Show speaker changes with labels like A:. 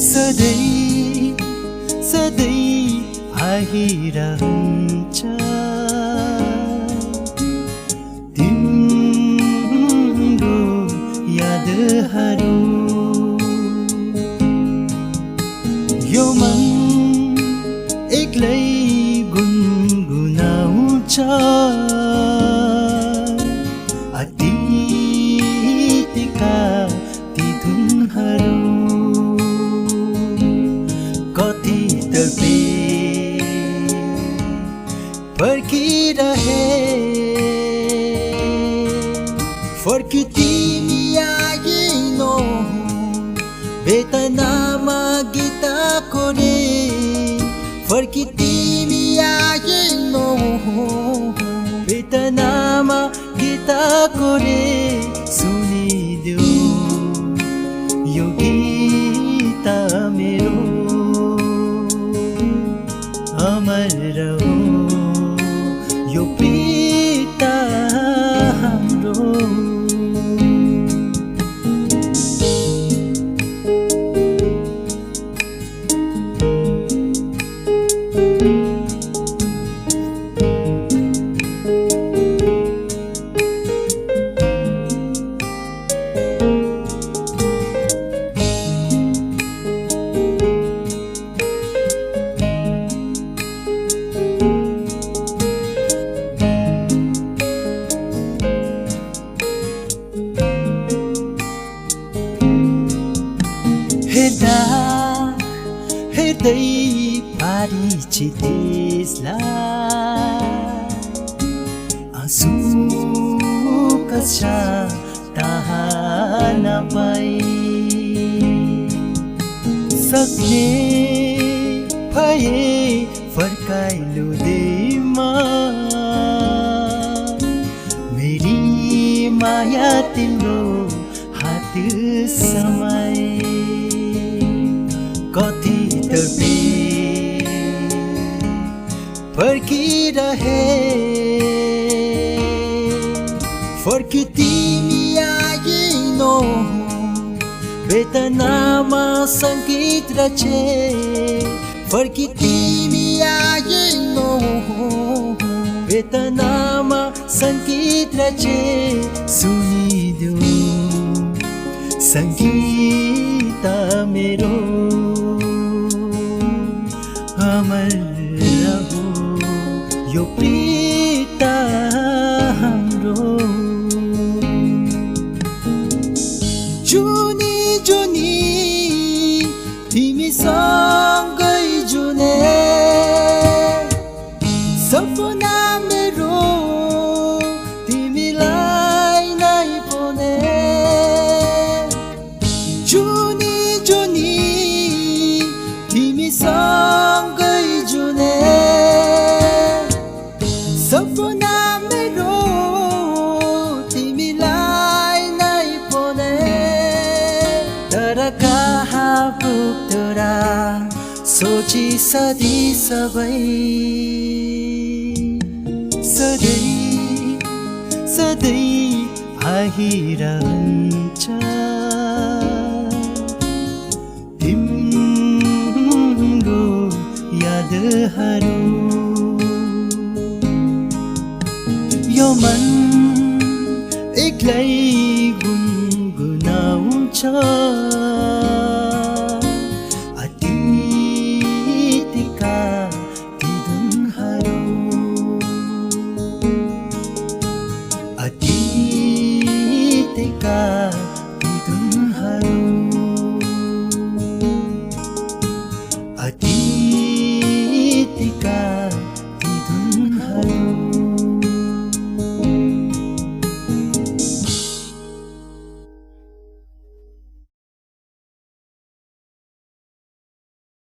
A: सधैँ सधैँ आइरहन्छ तिम्रो यादहरू। यो मन एक्लै गुनगुनाउँछ अतीतका ती धुनहरू। कति तर्पे फर्किरहे फर्की तिमी आइनो वेदनामा गीता कोरे फर्की तिमी आइनो वेदनामा गीता कोरे सुनिदेऊ यो गीत मेरो अमर रहो यो प्रीत हाम्रो। हेर्दा हेर्दै पारिछि त्यसलाई आँसुका साता नपाई सक्ने भए फर्काइलो देमा मेरी माया तिम्रो हात समय। कति तर्पे फर्किरहे फर्की तिमी आइनो वेदनामा सङ्गीत रचे फर्की तिमी आइनो वेदनामा सङ्गीत रचे सुनिदेऊ सङ्गीत मेरो अमर रहो यो प्रीत हाम्रो। जुनी जुनी तिमीसँगै जुने सपना मेरो तिमीलाई नै पोने। जुनी जुनी तिमीसँगै जुने सपना मेरो तिमीलाई नै पोने। तर कहाँ पुग्दोरा सोची सधी सबै सधैँ सधैँ आइरहन्छ तिम्रो यादहरू। यो मन एक्लै गुनगुनाउँछ